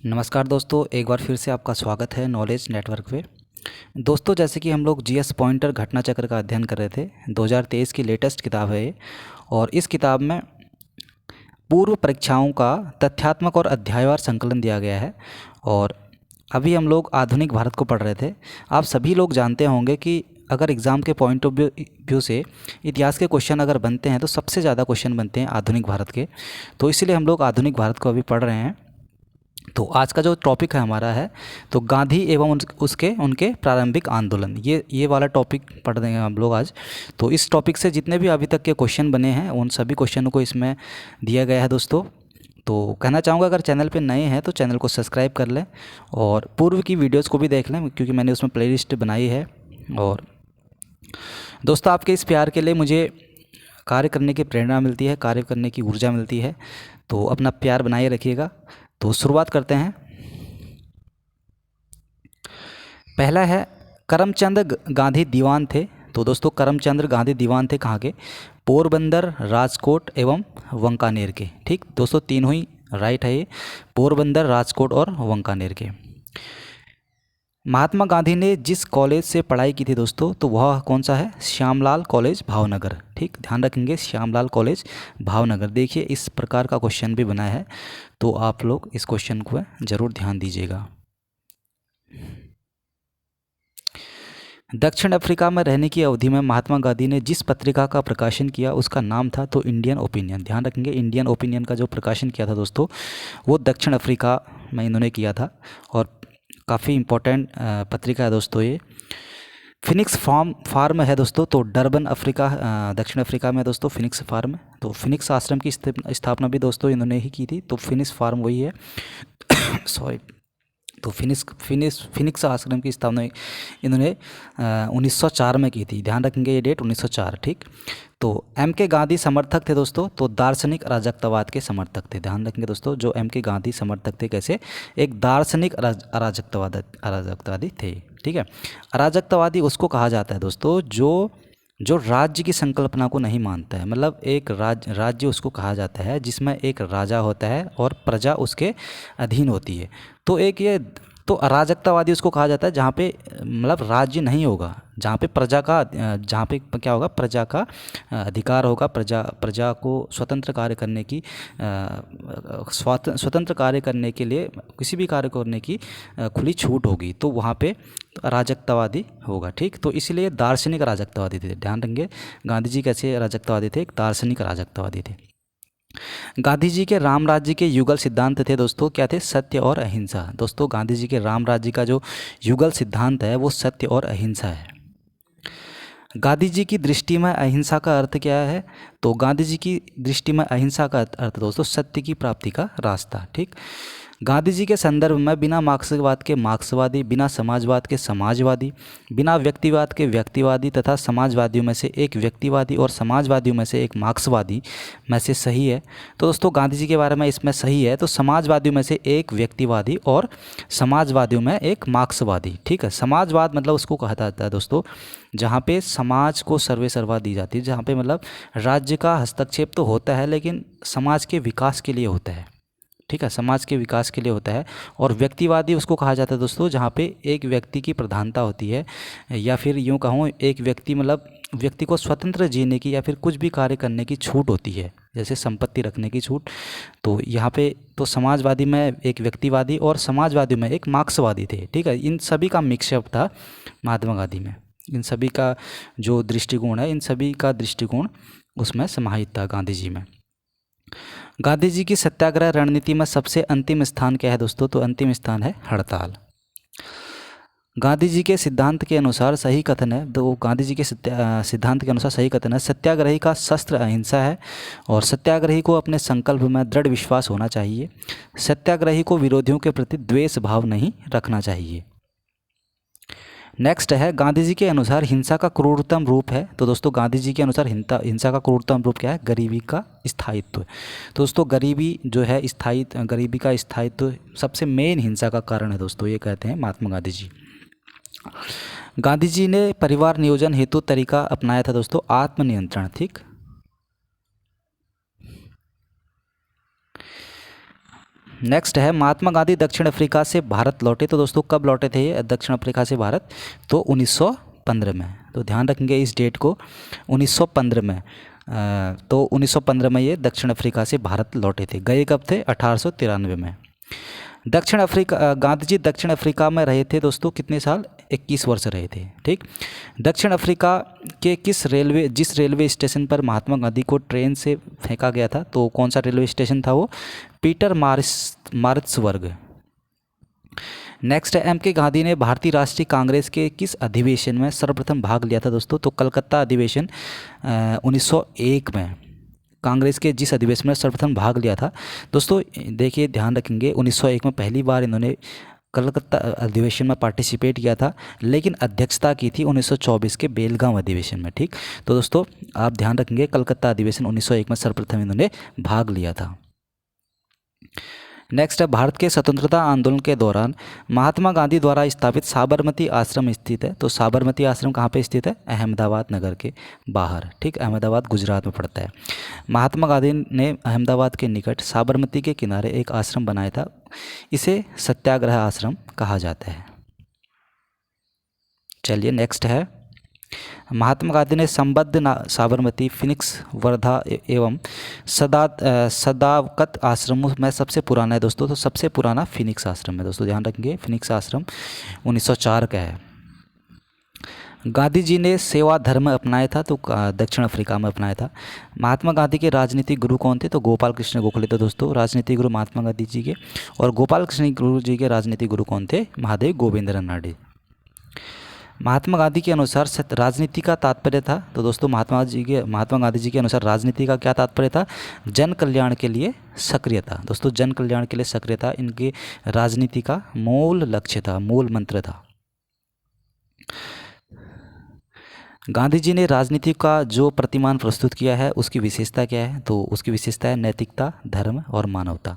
नमस्कार दोस्तों, एक बार फिर से आपका स्वागत है नॉलेज नेटवर्क पे। दोस्तों, जैसे कि हम लोग जीएस पॉइंटर घटना चक्र का अध्ययन कर रहे थे। 2023 की लेटेस्ट किताब है ये। और इस किताब में पूर्व परीक्षाओं का तथ्यात्मक और अध्यायवार संकलन दिया गया है। और अभी हम लोग आधुनिक भारत को पढ़ रहे थे। आप सभी लोग जानते होंगे कि अगर एग्ज़ाम के पॉइंट ऑफ व्यू से इतिहास के क्वेश्चन अगर बनते हैं तो सबसे ज़्यादा क्वेश्चन बनते हैं आधुनिक भारत के। तो इसीलिए हम लोग आधुनिक भारत को अभी पढ़ रहे हैं। तो आज का जो टॉपिक है हमारा है तो गांधी एवं उसके उनके प्रारंभिक आंदोलन, ये वाला टॉपिक पढ़ देंगे हम लोग आज। तो इस टॉपिक से जितने भी अभी तक के क्वेश्चन बने हैं उन सभी क्वेश्चनों को इसमें दिया गया है दोस्तों। तो कहना चाहूँगा, अगर चैनल पे नए हैं तो चैनल को सब्सक्राइब कर लें और पूर्व की वीडियोस को भी देख लें, क्योंकि मैंने उसमें प्लेलिस्ट बनाई है। और दोस्तों, आपके इस प्यार के लिए मुझे कार्य करने की प्रेरणा मिलती है, कार्य करने की ऊर्जा मिलती है। तो अपना प्यार बनाए रखिएगा। तो शुरुआत करते हैं। पहला है, करमचंद गांधी दीवान थे। तो दोस्तों, करमचंद गांधी दीवान थे कहाँ के? पोरबंदर, राजकोट एवं वांकानेर के। ठीक दोस्तों, तीनों ही राइट है ये, पोरबंदर, राजकोट और वांकानेर के। महात्मा गांधी ने जिस कॉलेज से पढ़ाई की थी दोस्तों, तो वह कौन सा है? श्यामलाल कॉलेज, भावनगर। ठीक, ध्यान रखेंगे, श्यामलाल कॉलेज, भावनगर। देखिए, इस प्रकार का क्वेश्चन भी बना है, तो आप लोग इस क्वेश्चन को ज़रूर ध्यान दीजिएगा। दक्षिण अफ्रीका में रहने की अवधि में महात्मा गांधी ने जिस पत्रिका का प्रकाशन किया उसका नाम था तो इंडियन ओपिनियन। ध्यान रखेंगे, इंडियन ओपिनियन का जो प्रकाशन किया था दोस्तों, वो दक्षिण अफ्रीका में इन्होंने किया था। और काफ़ी इम्पोर्टेंट पत्रिका है दोस्तों ये। फिनिक्स फार्म है दोस्तों, तो डरबन अफ्रीका, दक्षिण अफ्रीका में दोस्तों फिनिक्स फार्म। तो फिनिक्स आश्रम की स्थापना भी दोस्तों इन्होंने ही की थी, तो फिनिक्स फार्म वही है। सॉरी। तो फिनिक्स आश्रम की स्थापना इन्होंने 1904 में की थी। ध्यान रखेंगे ये डेट 1904। ठीक। तो एम के गांधी समर्थक थे दोस्तों, तो दार्शनिक अराजकतावाद के समर्थक थे। ध्यान रखेंगे दोस्तों, जो एम के गांधी समर्थक थे कैसे? एक दार्शनिक अराजकतावादी थे। ठीक है। अराजकतावादी उसको कहा जाता है दोस्तों जो जो राज्य की संकल्पना को नहीं मानता है। मतलब एक राज्य उसको कहा जाता है जिसमें एक राजा होता है और प्रजा उसके अधीन होती है। तो एक ये तो अराजकतावादी उसको कहा जाता है जहाँ पे मतलब राज्य नहीं होगा, जहाँ पे प्रजा का जहाँ पे क्या होगा? प्रजा का अधिकार होगा, प्रजा को स्वतंत्र कार्य करने की स्वतंत्र कार्य करने के लिए किसी भी कार्य करने की खुली छूट होगी, तो वहाँ पे अराजकतावादी होगा। ठीक। तो इसलिए दार्शनिक अराजकतावादी थे। ध्यान रखेंगे, गांधी जी कैसे अराजकतावादी थे? एक दार्शनिक अराजकतावादी थे। गांधी जी के राम राज्य के युगल सिद्धांत थे दोस्तों, क्या थे? सत्य और अहिंसा। दोस्तों, गांधी जी के राम राज्य का जो युगल सिद्धांत है वो सत्य और अहिंसा है। गांधी जी की दृष्टि में अहिंसा का अर्थ क्या है? तो गांधी जी की दृष्टि में अहिंसा का अर्थ दोस्तों सत्य की प्राप्ति का रास्ता। ठीक। गांधी जी के संदर्भ में बिना मार्क्सवाद के मार्क्सवादी, बिना समाजवाद के समाजवादी, बिना व्यक्तिवाद के व्यक्तिवादी तथा समाजवादियों में से एक व्यक्तिवादी और समाजवादियों में से एक मार्क्सवादी में से सही है। तो दोस्तों, गांधी जी के बारे में इसमें सही है तो समाजवादियों में से एक व्यक्तिवादी और समाजवादियों में एक मार्क्सवादी। ठीक है। समाजवाद मतलब उसको कहा जाता है दोस्तों जहाँ पे समाज को सर्वे सर्वा दी जाती है, जहाँ पे मतलब राज्य का हस्तक्षेप तो होता है लेकिन समाज के विकास के लिए होता है। ठीक है, समाज के विकास के लिए होता है। और व्यक्तिवादी उसको कहा जाता है दोस्तों जहाँ पे एक व्यक्ति की प्रधानता होती है, या फिर यूँ कहूँ एक व्यक्ति मतलब व्यक्ति को स्वतंत्र जीने की या फिर कुछ भी कार्य करने की छूट होती है, जैसे संपत्ति रखने की छूट। तो यहाँ पे तो समाजवादी में एक व्यक्तिवादी और समाजवादी में एक मार्क्सवादी थे। ठीक है, इन सभी का मिक्सअप था महात्मा गांधी में। इन सभी का जो दृष्टिकोण है, इन सभी का दृष्टिकोण उसमें समाहित था गांधी जी में। गांधी जी की सत्याग्रह रणनीति में सबसे अंतिम स्थान क्या है दोस्तों? तो अंतिम स्थान है हड़ताल। गांधी जी के सिद्धांत के अनुसार सही कथन है, तो गांधी जी के सिद्धांत के अनुसार सही कथन है, सत्याग्रही का शस्त्र अहिंसा है और सत्याग्रही को अपने संकल्प में दृढ़ विश्वास होना चाहिए। सत्याग्रही को विरोधियों के प्रति द्वेष भाव नहीं रखना चाहिए। नेक्स्ट है, गांधी जी के अनुसार हिंसा का क्रूरतम रूप है। तो दोस्तों, गांधी जी के अनुसार हिंसा का क्रूरतम रूप क्या है? गरीबी का स्थायित्व। तो दोस्तों, गरीबी जो है गरीबी का स्थायित्व सबसे मेन हिंसा का कारण है दोस्तों, ये कहते हैं महात्मा गांधी जी। गांधी जी ने परिवार नियोजन हेतु तरीका अपनाया था दोस्तों आत्मनियंत्रण। ठीक। नेक्स्ट है महात्मा गांधी दक्षिण अफ्रीका से भारत लौटे। तो दोस्तों कब लौटे थे ये दक्षिण अफ्रीका से भारत? तो 1915 में। तो ध्यान रखेंगे इस डेट को, 1915 में। तो 1915 में ये दक्षिण अफ्रीका से भारत लौटे थे। गए कब थे? 1893 में। दक्षिण अफ्रीका, गांधी जी दक्षिण अफ्रीका में रहे थे दोस्तों कितने साल? 21 वर्ष रहे थे। ठीक। दक्षिण अफ्रीका के जिस रेलवे स्टेशन पर महात्मा गांधी को ट्रेन से फेंका गया था, तो कौन सा रेलवे स्टेशन था वो? Peter Maritzburg. नेक्स्ट है, एम के गांधी ने भारतीय राष्ट्रीय कांग्रेस के किस अधिवेशन में सर्वप्रथम भाग लिया था दोस्तों? तो कलकत्ता अधिवेशन 1901 में। कांग्रेस के जिस अधिवेशन में सर्वप्रथम भाग लिया था दोस्तों, देखिए ध्यान रखेंगे, 1901 में पहली बार इन्होंने कलकत्ता अधिवेशन में पार्टिसिपेट किया था, लेकिन अध्यक्षता की थी 1924 के बेलगांव अधिवेशन में। ठीक। तो दोस्तों आप ध्यान रखेंगे, कलकत्ता अधिवेशन 1901 में सर्वप्रथम इन्होंने भाग लिया था। नेक्स्ट है, भारत के स्वतंत्रता आंदोलन के दौरान महात्मा गांधी द्वारा स्थापित साबरमती आश्रम स्थित है। तो साबरमती आश्रम कहाँ पे स्थित है? अहमदाबाद नगर के बाहर। ठीक। अहमदाबाद गुजरात में पड़ता है। महात्मा गांधी ने अहमदाबाद के निकट साबरमती के किनारे एक आश्रम बनाया था। इसे सत्याग्रह आश्रम कहा जाता है। चलिए नेक्स्ट है, महात्मा गांधी ने संबद्ध साबरमती, फिनिक्स, वर्धा एवं सदावकत आश्रमों में सबसे पुराना है दोस्तों। तो सबसे पुराना फिनिक्स आश्रम है दोस्तों, ध्यान रखेंगे। फिनिक्स आश्रम 1904 का है। गांधी जी ने सेवा धर्म अपनाया था, तो दक्षिण अफ्रीका में अपनाया था। महात्मा गांधी के राजनीतिक गुरु कौन थे? तो गोपाल कृष्ण गोखले। तो दोस्तों राजनीतिक गुरु महात्मा गांधी जी के, और गोपाल कृष्ण गुरु जी के राजनीतिक गुरु कौन थे? महादेव गोविंद रानडे। महात्मा गांधी के अनुसार राजनीति का तात्पर्य था। तो दोस्तों महात्मा गांधी जी के अनुसार राजनीति का क्या तात्पर्य था? जन कल्याण के लिए सक्रियता। दोस्तों जन कल्याण के लिए सक्रियता इनके राजनीति का मूल लक्ष्य था, मूल मंत्र था। गांधी जी ने राजनीति का जो प्रतिमान प्रस्तुत किया है उसकी विशेषता क्या है? तो उसकी विशेषता है नैतिकता, धर्म और मानवता।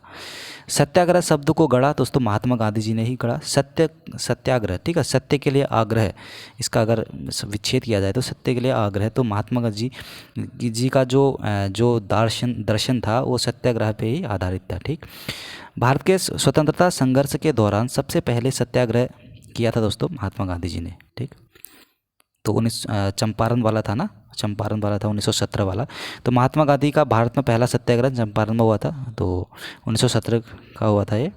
सत्याग्रह शब्द को गढ़ा दोस्तों महात्मा गांधी जी ने ही गढ़ा। सत्याग्रह, ठीक है, सत्य के लिए आग्रह, इसका अगर विच्छेद किया जाए तो सत्य के लिए आग्रह। तो महात्मा गांधी जी का जो दर्शन था वो सत्याग्रह पे ही आधारित था। ठीक। भारत के स्वतंत्रता संघर्ष के दौरान सबसे पहले सत्याग्रह किया था दोस्तों महात्मा गांधी जी ने। ठीक। तो चंपारण वाला था ना, चंपारण वाला था 1917 वाला। तो महात्मा गांधी का भारत में पहला सत्याग्रह चंपारण में हुआ था, तो 1917 का हुआ था ये।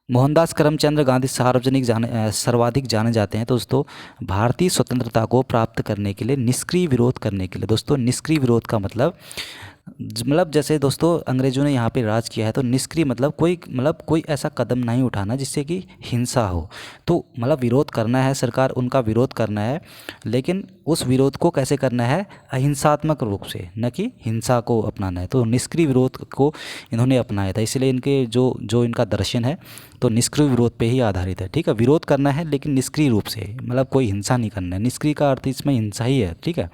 मोहनदास करमचंद गांधी सर्वाधिक जाने जाते हैं तो दोस्तों भारतीय स्वतंत्रता को प्राप्त करने के लिए निष्क्रिय विरोध करने के लिए। दोस्तों निष्क्रिय विरोध का मतलब जैसे दोस्तों अंग्रेजों ने यहाँ पे राज किया है, तो निष्क्रिय मतलब कोई ऐसा कदम नहीं उठाना जिससे कि हिंसा हो। तो विरोध करना है, सरकार उनका विरोध करना है, लेकिन उस विरोध को कैसे करना है? अहिंसात्मक रूप से, न कि हिंसा को अपनाना है। तो निष्क्रिय विरोध को इन्होंने अपनाया था, इसलिए इनके जो इनका दर्शन है तो निष्क्रिय विरोध पे ही आधारित है। ठीक है, विरोध करना है लेकिन निष्क्रिय रूप से, कोई हिंसा नहीं करना है। निष्क्रिय का अर्थ इसमें हिंसा ही है। ठीक है।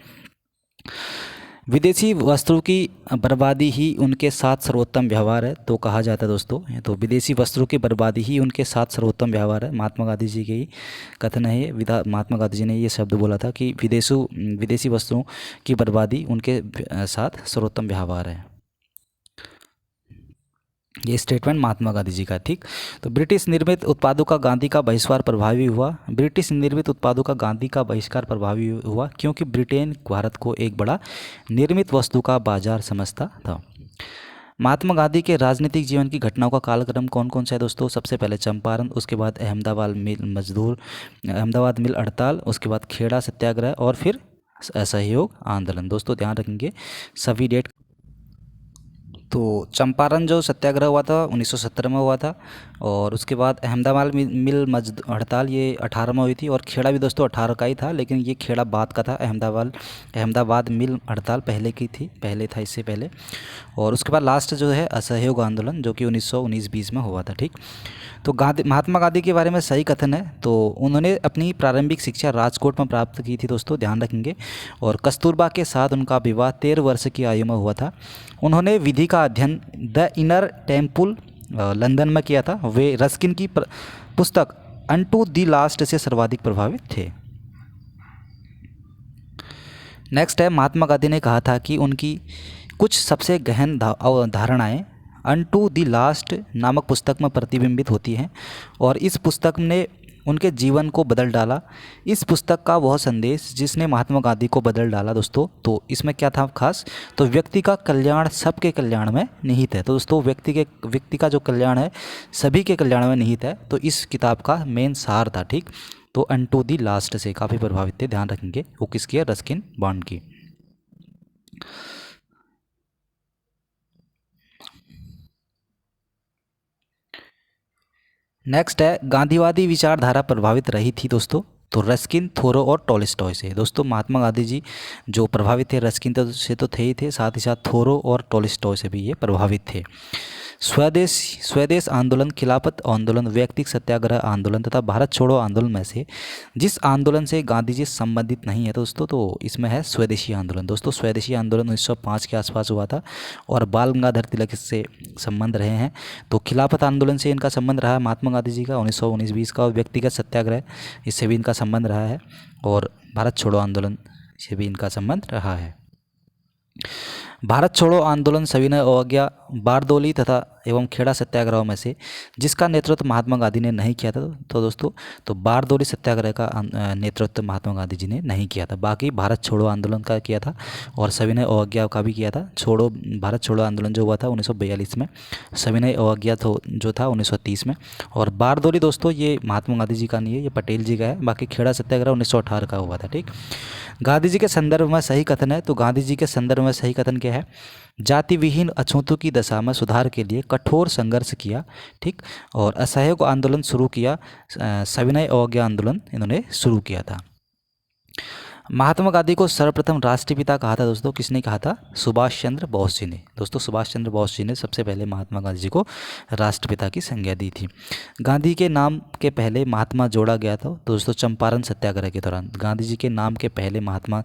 विदेशी वस्त्रों की बर्बादी ही उनके साथ सर्वोत्तम व्यवहार है, तो कहा जाता है दोस्तों। तो विदेशी वस्त्रों की बर्बादी ही उनके साथ सर्वोत्तम व्यवहार है, महात्मा गांधी जी के ही कथन है ये। महात्मा गांधी जी ने ये शब्द बोला था कि विदेशी वस्त्रों की बर्बादी उनके साथ सर्वोत्तम व्यवहार है। ये स्टेटमेंट महात्मा गांधी जी का। ठीक। तो ब्रिटिश निर्मित उत्पादों का गांधी का बहिष्कार प्रभावी हुआ। ब्रिटिश निर्मित उत्पादों का गांधी का बहिष्कार प्रभावी हुआ क्योंकि ब्रिटेन भारत को एक बड़ा निर्मित वस्तु का बाजार समझता था। महात्मा गांधी के राजनीतिक जीवन की घटनाओं का कालक्रम कौन कौन सा है दोस्तों? सबसे पहले चंपारण, उसके बाद अहमदाबाद मिल हड़ताल, उसके बाद खेड़ा सत्याग्रह और फिर असहयोग आंदोलन। दोस्तों ध्यान रखेंगे सभी डेट। तो चंपारण जो सत्याग्रह हुआ था 1917 में हुआ था, और उसके बाद अहमदाबाद मिल हड़ताल ये 18 में हुई थी, और खेड़ा भी दोस्तों 18 का ही था, लेकिन ये खेड़ा बाद का था। अहमदाबाद मिल हड़ताल पहले था इससे पहले। और उसके बाद लास्ट जो है असहयोग आंदोलन, जो कि 1919-20 में हुआ था। ठीक। तो महात्मा गांधी के बारे में सही कथन है, तो उन्होंने अपनी प्रारंभिक शिक्षा राजकोट में प्राप्त की थी दोस्तों, ध्यान रखेंगे। और कस्तूरबा के साथ उनका विवाह 13 वर्ष की आयु में हुआ था। उन्होंने विधि का अध्ययन द इनर टेम्पल लंदन में किया था। वे रस्किन की पुस्तक अनटू द लास्ट से सर्वाधिक प्रभावित थे। नेक्स्ट है, महात्मा गांधी ने कहा था कि उनकी कुछ सबसे गहन धारणाएं अनटू द लास्ट नामक पुस्तक में प्रतिबिंबित होती हैं और इस पुस्तक ने उनके जीवन को बदल डाला। इस पुस्तक का वह संदेश जिसने महात्मा गांधी को बदल डाला दोस्तों, तो इसमें क्या था खास, तो व्यक्ति का कल्याण सबके कल्याण में निहित है। तो दोस्तों व्यक्ति का जो कल्याण है सभी के कल्याण में निहित है, तो इस किताब का मेन सार था। ठीक, तो अनटू दी लास्ट से काफ़ी प्रभावित थे, ध्यान रखेंगे। वो किसकी है, रस्किन बॉन्ड की। नेक्स्ट है गांधीवादी विचारधारा प्रभावित रही थी दोस्तों, तो रस्किन, थोरो और टॉलस्टॉय से। दोस्तों महात्मा गांधी जी जो प्रभावित थे रस्किन से तो थे ही थे, साथ ही साथ थोरो और टॉलस्टॉय से भी ये प्रभावित थे। स्वदेश आंदोलन, खिलाफत आंदोलन, व्यक्तिगत सत्याग्रह आंदोलन तथा भारत छोड़ो आंदोलन में से जिस आंदोलन से गांधी जी संबंधित नहीं है दोस्तों, तो इसमें है स्वदेशी आंदोलन। दोस्तों स्वदेशी आंदोलन 1905 के आसपास हुआ था और बाल गंगाधर तिलक से संबंध रहे हैं। तो खिलाफत आंदोलन से इनका संबंध रहा है महात्मा गांधी जी का 1919-20 का, और व्यक्तिगत सत्याग्रह इससे भी इनका संबंध रहा है, और भारत छोड़ो आंदोलन से भी इनका संबंध रहा है। भारत छोड़ो आंदोलन, सविनय अवज्ञा, बारदोली तथा एवं खेड़ा सत्याग्रह में से जिसका नेतृत्व महात्मा गांधी ने नहीं किया था, तो दोस्तों तो बारदोली सत्याग्रह का नेतृत्व महात्मा गांधी जी ने नहीं किया था। बाकी भारत छोड़ो आंदोलन का किया था और सविनय अवज्ञा का भी किया था। भारत छोड़ो आंदोलन जो हुआ था 1942 में, सविनय अवज्ञा जो था 1930 में, और बारदोली दोस्तों ये महात्मा गांधी जी का नहीं है, ये पटेल जी का है। बाकी खेड़ा सत्याग्रह 1918 का हुआ था। ठीक, गांधी जी के संदर्भ में सही कथन है, तो गांधी जी के संदर्भ में सही कथन क्या है, जाति विहीन अछूतों की दशा में सुधार के लिए कठोर संघर्ष किया। ठीक, और असहयोग आंदोलन शुरू किया, सविनय अवज्ञा आंदोलन इन्होंने शुरू किया था। महात्मा गांधी को सर्वप्रथम राष्ट्रपिता कहा था दोस्तों, किसने कहा था, सुभाष चंद्र बोस जी ने। दोस्तों सुभाष चंद्र बोस जी ने सबसे पहले महात्मा गांधी जी को राष्ट्रपिता की संज्ञा दी थी। गांधी के नाम के पहले महात्मा जोड़ा गया था दोस्तों चंपारण सत्याग्रह के दौरान। गांधी जी के नाम के पहले महात्मा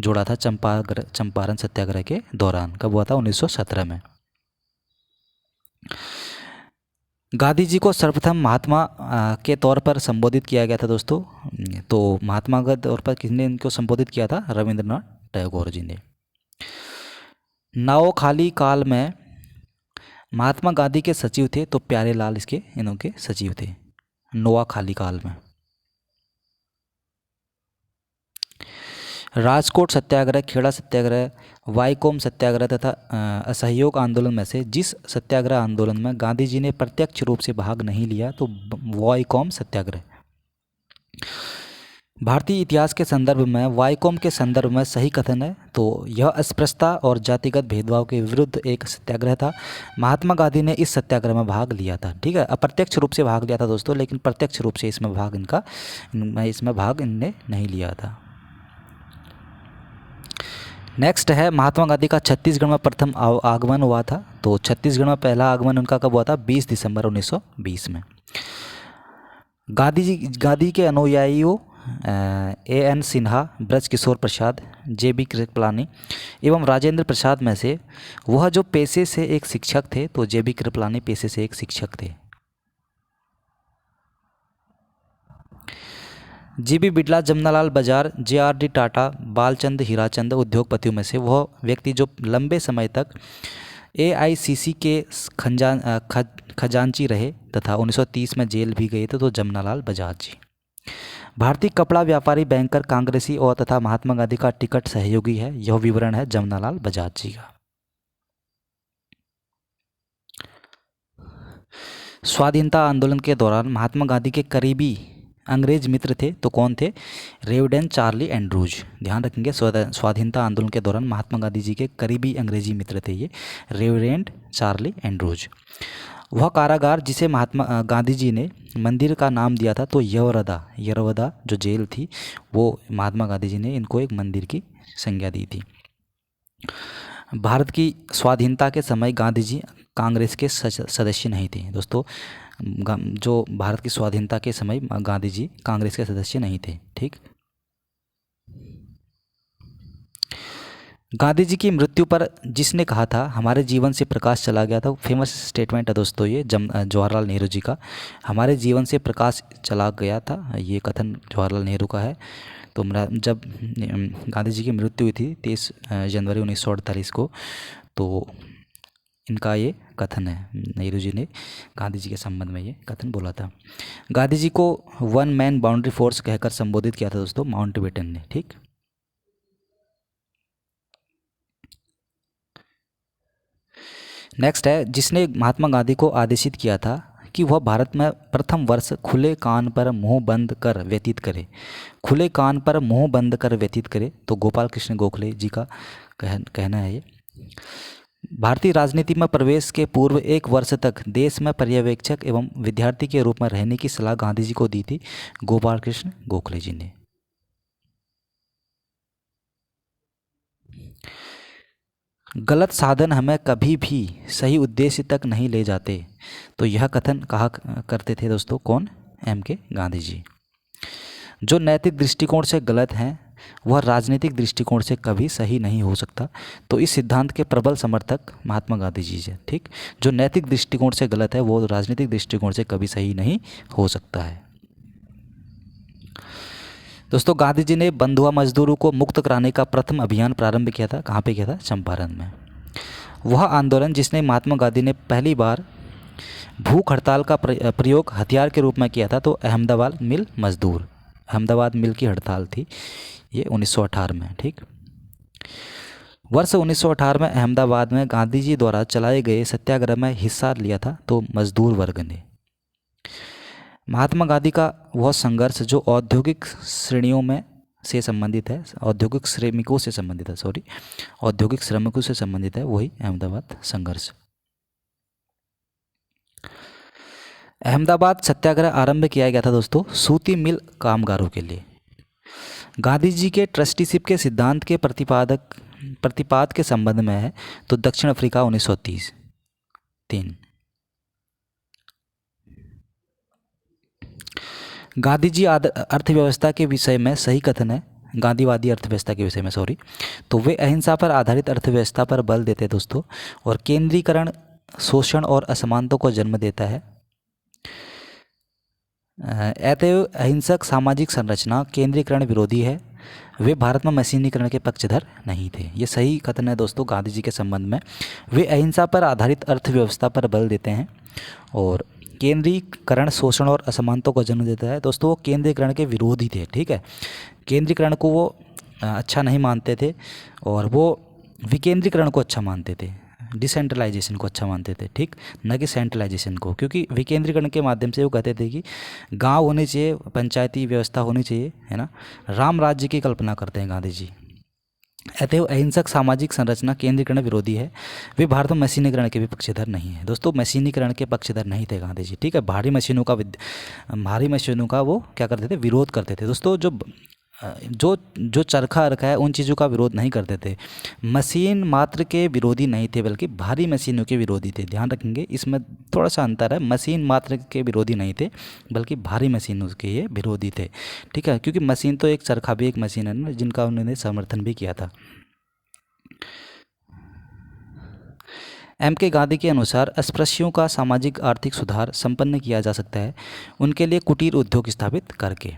जोड़ा था चंपारण सत्याग्रह के दौरान। कब हुआ था, 1917 में। गांधी जी को सर्वप्रथम महात्मा के तौर पर संबोधित किया गया था दोस्तों, तो महात्मा के तौर पर किसने इनको संबोधित किया था, रविंद्रनाथ टैगोर जी ने। नाओ खाली काल में महात्मा गांधी के सचिव थे, तो प्यारे लाल इनके सचिव थे नोआ खाली काल में। राजकोट सत्याग्रह, खेड़ा सत्याग्रह, वाईकोम सत्याग्रह तथा असहयोग आंदोलन में से जिस सत्याग्रह आंदोलन में गांधी जी ने प्रत्यक्ष रूप से भाग नहीं लिया, तो वाईकोम सत्याग्रह। भारतीय इतिहास के संदर्भ में वाईकोम के संदर्भ में सही कथन है, तो यह अस्पृश्यता और जातिगत भेदभाव के विरुद्ध एक सत्याग्रह था। महात्मा गांधी ने इस सत्याग्रह में भाग लिया था। ठीक है, अप्रत्यक्ष रूप से भाग लिया था दोस्तों, लेकिन प्रत्यक्ष रूप से इसमें भाग इनने नहीं लिया था। नेक्स्ट है महात्मा गांधी का छत्तीसगढ़ में प्रथम आगमन हुआ था, तो छत्तीसगढ़ में पहला आगमन उनका कब हुआ था, 20 दिसंबर 1920 में। गांधी के अनुयायियों A.N. सिन्हा, ब्रज किशोर प्रसाद, J.B. कृपलानी एवं राजेंद्र प्रसाद में से वह जो पेशे से एक शिक्षक थे, तो J.B. कृपलानी पेशे से एक शिक्षक थे। G.B. बिड़ला, जमनालाल बजाज, J.R.D. टाटा, बालचंद हीराचंद उद्योगपतियों में से वह व्यक्ति जो लंबे समय तक AICC के खजांची रहे तथा 1930 में जेल भी गए थे, तो जमनालाल बजाज जी। भारतीय कपड़ा व्यापारी, बैंकर, कांग्रेसी और तथा महात्मा गांधी का टिकट सहयोगी है, यह विवरण है जमनालाल बजाज जी का। स्वाधीनता आंदोलन के दौरान महात्मा गांधी के करीबी अंग्रेज मित्र थे, तो कौन थे, रेवडेंट चार्ली एंड्रूज। ध्यान रखेंगे, स्वाधीनता आंदोलन के दौरान महात्मा गांधी जी के करीबी अंग्रेजी मित्र थे ये रेवडेंट चार्ली एंड्रूज। वह कारागार जिसे महात्मा गांधी जी ने मंदिर का नाम दिया था, तो यरवदा जो जेल थी, वो महात्मा गांधी जी ने इनको एक मंदिर की संज्ञा दी थी। भारत की स्वाधीनता के समय गांधी जी कांग्रेस के सदस्य नहीं थे दोस्तों। जो भारत की स्वाधीनता के समय गांधी जी कांग्रेस के सदस्य नहीं थे। ठीक, गांधी जी की मृत्यु पर जिसने कहा था हमारे जीवन से प्रकाश चला गया था, फेमस स्टेटमेंट है दोस्तों ये जवाहरलाल नेहरू जी का, हमारे जीवन से प्रकाश चला गया था, ये कथन जवाहरलाल नेहरू का है। तो जब गांधी जी की मृत्यु हुई थी 23 जनवरी 1948 को, तो इनका ये कथन है, नेहरू जी ने गांधी जी के संबंध में ये कथन बोला था। गांधी जी को वन मैन बाउंड्री फोर्स कहकर संबोधित किया था दोस्तों माउंटबेटन ने। ठीक, नेक्स्ट है, जिसने महात्मा गांधी को आदेशित किया था कि वह भारत में प्रथम वर्ष खुले कान पर मुंह बंद कर व्यतीत करे। खुले कान पर मुंह बंद कर व्यतीत करे, तो गोपाल कृष्ण गोखले जी का कहना है ये। भारतीय राजनीति में प्रवेश के पूर्व 1 वर्ष तक देश में पर्यवेक्षक एवं विद्यार्थी के रूप में रहने की सलाह गांधी जी को दी थी गोपाल कृष्ण गोखले जी ने। गलत साधन हमें कभी भी सही उद्देश्य तक नहीं ले जाते, तो यह कथन कहा करते थे दोस्तों कौन? M.K. गांधी जी। जो नैतिक दृष्टिकोण से गलत हैं वह राजनीतिक दृष्टिकोण से कभी सही नहीं हो सकता, तो इस सिद्धांत के प्रबल समर्थक महात्मा गांधी जी हैं। ठीक, जो नैतिक दृष्टिकोण से गलत है वो राजनीतिक दृष्टिकोण से कभी सही नहीं हो सकता है। दोस्तों गांधी जी ने बंधुआ मजदूरों को मुक्त कराने का प्रथम अभियान प्रारंभ किया था। कहाँ पे किया था? चंपारण में। वह आंदोलन जिसने महात्मा गांधी ने पहली बार भूख हड़ताल का प्रयोग हथियार के रूप में किया था, तो अहमदाबाद मिल मजदूर, अहमदाबाद मिल की हड़ताल थी ये 1918 में। ठीक, वर्ष 1918 में अहमदाबाद में गांधी जी द्वारा चलाए गए सत्याग्रह में हिस्सा लिया था तो मजदूर वर्ग ने। महात्मा गांधी का वह संघर्ष जो औद्योगिक श्रेणियों में से संबंधित है, औद्योगिक श्रमिकों से संबंधित है, औद्योगिक श्रमिकों से संबंधित है, वही अहमदाबाद संघर्ष। अहमदाबाद सत्याग्रह आरंभ किया गया था दोस्तों सूती मिल कामगारों के लिए। गांधी जी के ट्रस्टीशिप के सिद्धांत के प्रतिपाद के संबंध में है, तो दक्षिण अफ्रीका 1930। गांधी जी अर्थव्यवस्था के विषय में सही कथन है, गांधीवादी अर्थव्यवस्था के विषय में तो वे अहिंसा पर आधारित अर्थव्यवस्था पर बल देते हैं दोस्तों, और केंद्रीकरण शोषण और असमानता को जन्म देता है। अतएव अहिंसक सामाजिक संरचना केंद्रीकरण विरोधी है। वे भारत में मशीनीकरण के पक्षधर नहीं थे। ये सही कथन है दोस्तों गांधी जी के संबंध में। वे अहिंसा पर आधारित अर्थव्यवस्था पर बल देते हैं और केंद्रीकरण शोषण और असमानता को जन्म देता है। दोस्तों वो केंद्रीकरण के विरोधी थे। ठीक है, केंद्रीकरण को वो अच्छा नहीं मानते थे और वो विकेंद्रीकरण को अच्छा मानते थे, डिसेंट्रलाइजेशन को अच्छा मानते थे। ठीक, न कि सेंट्रलाइजेशन को, क्योंकि विकेंद्रीकरण के माध्यम से वो कहते थे कि गांव होने चाहिए, पंचायती व्यवस्था होनी चाहिए, है ना, राम राज्य की कल्पना करते हैं गांधी जी। अतएव अहिंसक सामाजिक संरचना केंद्रीकरण विरोधी है। वे भारत में मशीनीकरण के भी पक्षधर नहीं है। दोस्तों मशीनीकरण के पक्षधर नहीं थे गांधी जी। ठीक है, भारी मशीनों का वो क्या करते थे? विरोध करते थे। दोस्तों जो चरखा रखा है उन चीज़ों का विरोध नहीं करते थे। मशीन मात्र के विरोधी नहीं थे बल्कि भारी मशीनों के विरोधी थे। ध्यान रखेंगे, इसमें थोड़ा सा अंतर है। मशीन मात्र के विरोधी नहीं थे बल्कि भारी मशीनों के ये विरोधी थे। ठीक है, क्योंकि मशीन तो एक चरखा भी एक मशीन है ना, जिनका उन्होंने समर्थन भी किया था। M.K. गांधी के अनुसार अस्पृश्यों का सामाजिक आर्थिक सुधार संपन्न किया जा सकता है उनके लिए कुटीर उद्योग स्थापित करके।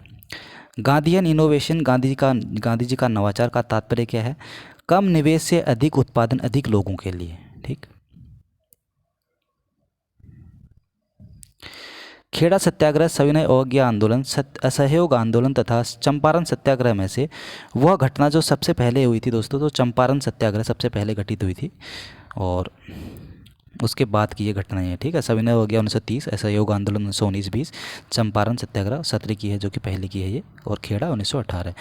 गांधीयन इनोवेशन, गांधी जी का नवाचार का तात्पर्य क्या है? कम निवेश से अधिक उत्पादन अधिक लोगों के लिए। ठीक, खेड़ा सत्याग्रह, सविनय अवज्ञा आंदोलन, असहयोग आंदोलन तथा चंपारण सत्याग्रह में से वह घटना जो सबसे पहले हुई थी दोस्तों, तो चंपारण सत्याग्रह सबसे पहले घटित हुई थी और उसके बाद की ये घटनाएं हैं। ठीक है, सविनय अवज्ञा 1930, असहयोग आंदोलन 1919-20, चंपारण सत्याग्रह 17 की है जो कि पहले की है ये, और खेड़ा 1918।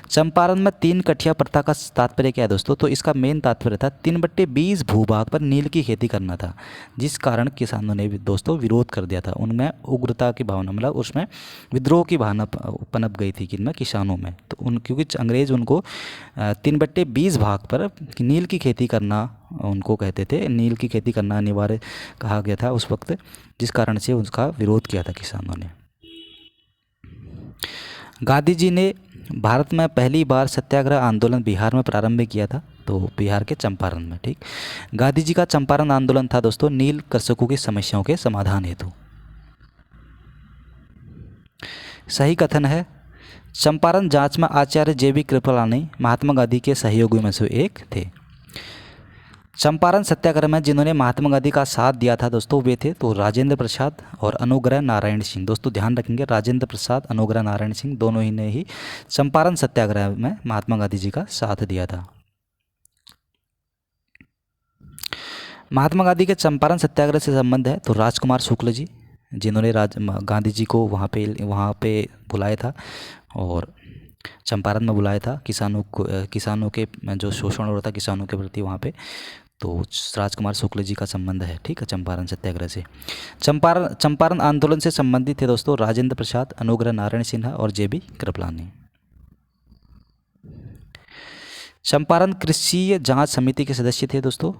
चंपारण में 3 कठिया प्रथा का तात्पर्य क्या है दोस्तों? तो इसका मेन तात्पर्य था 3/20 भूभाग पर नील की खेती करना था, जिस कारण किसानों ने भी दोस्तों विरोध कर दिया था। उनमें उग्रता की भावना, मतलब उसमें विद्रोह की भावना पनप गई थी किनमें? किसानों में। तो क्योंकि अंग्रेज उनको 3/20 भाग पर नील की खेती करना उनको कहते थे, नील की खेती करना अनिवार्य कहा गया था उस वक्त, जिस कारण से उसका विरोध किया था किसानों ने। गांधी जी ने भारत में पहली बार सत्याग्रह आंदोलन बिहार में प्रारंभ किया था, तो बिहार के चंपारण में। ठीक, गांधी जी का चंपारण आंदोलन था दोस्तों नील कृषकों की समस्याओं के समाधान हेतु। सही कथन है, चंपारण जांच में आचार्य JB कृपलानी महात्मा गांधी के सहयोगियों में से एक थे। चंपारण सत्याग्रह में जिन्होंने महात्मा गांधी का साथ दिया था दोस्तों वे थे तो राजेंद्र प्रसाद और अनुग्रह नारायण सिंह। दोस्तों ध्यान रखेंगे, राजेंद्र प्रसाद, अनुग्रह नारायण सिंह दोनों ही ने ही चंपारण सत्याग्रह में महात्मा गांधी जी का साथ दिया था। महात्मा गांधी के चंपारण सत्याग्रह से संबंध है तो राजकुमार शुक्ल जी, जिन्होंने गांधी जी को वहाँ पे बुलाया था और चंपारण में बुलाया था किसानों के जो शोषण हो रहा था किसानों के प्रति वहाँ पे, तो राजकुमार शुक्ल जी का संबंध है, ठीक है, चंपारण सत्याग्रह से। चंपारण आंदोलन से संबंधित थे दोस्तों राजेंद्र प्रसाद, अनुग्रह नारायण सिन्हा और JB कृपलानी। चंपारण कृषि जांच समिति के सदस्य थे दोस्तों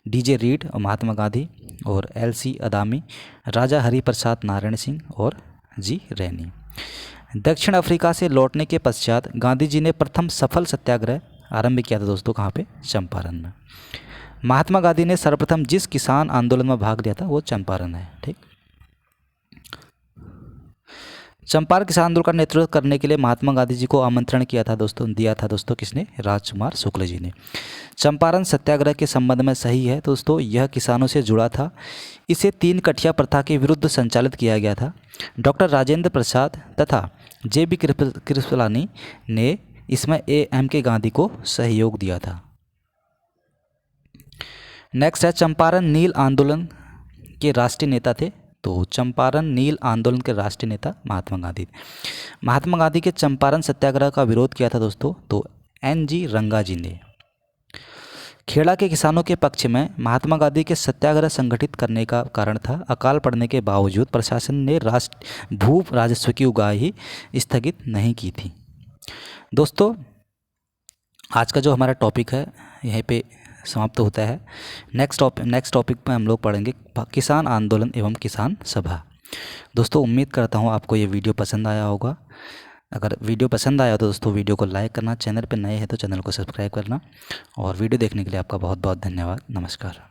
DJ रीड और महात्मा गांधी और LC अदामी, राजा हरिप्रसाद नारायण सिंह और G रैनी। दक्षिण अफ्रीका से लौटने के पश्चात गांधी जी ने प्रथम सफल सत्याग्रह आरंभ किया था दोस्तों, कहाँ पे? चंपारण में। महात्मा गांधी ने सर्वप्रथम जिस किसान आंदोलन में भाग लिया था वो चंपारण है, ठीक। चंपारण किसान आंदोलन का नेतृत्व करने के लिए महात्मा गांधी जी को आमंत्रण दिया था दोस्तों किसने? राजकुमार शुक्ल जी ने। चंपारण सत्याग्रह के संबंध में सही है दोस्तों, यह किसानों से जुड़ा था। इसे 3 कठिया प्रथा के विरुद्ध संचालित किया गया था। डॉक्टर राजेंद्र प्रसाद तथा JB कृपलानी ने इसमें MK गांधी को सहयोग दिया था। नेक्स्ट है चंपारण नील आंदोलन के राष्ट्रीय नेता थे तो चंपारण नील आंदोलन के राष्ट्रीय नेता महात्मा गांधी। महात्मा गांधी के चंपारण सत्याग्रह का विरोध किया था दोस्तों तो NG रंगा जी ने। खेड़ा के किसानों के पक्ष में महात्मा गांधी के सत्याग्रह संगठित करने का कारण था अकाल पड़ने के बावजूद प्रशासन ने भू राजस्व की उगाही स्थगित नहीं की थी। दोस्तों आज का जो हमारा टॉपिक है यहीं पे समाप्त होता है। नेक्स्ट टॉपिक में हम लोग पढ़ेंगे किसान आंदोलन एवं किसान सभा। दोस्तों उम्मीद करता हूँ आपको ये वीडियो पसंद आया होगा। अगर वीडियो पसंद आया तो दोस्तों वीडियो को लाइक करना, चैनल पर नए हैं तो चैनल को सब्सक्राइब करना और वीडियो देखने के लिए आपका बहुत बहुत धन्यवाद। नमस्कार।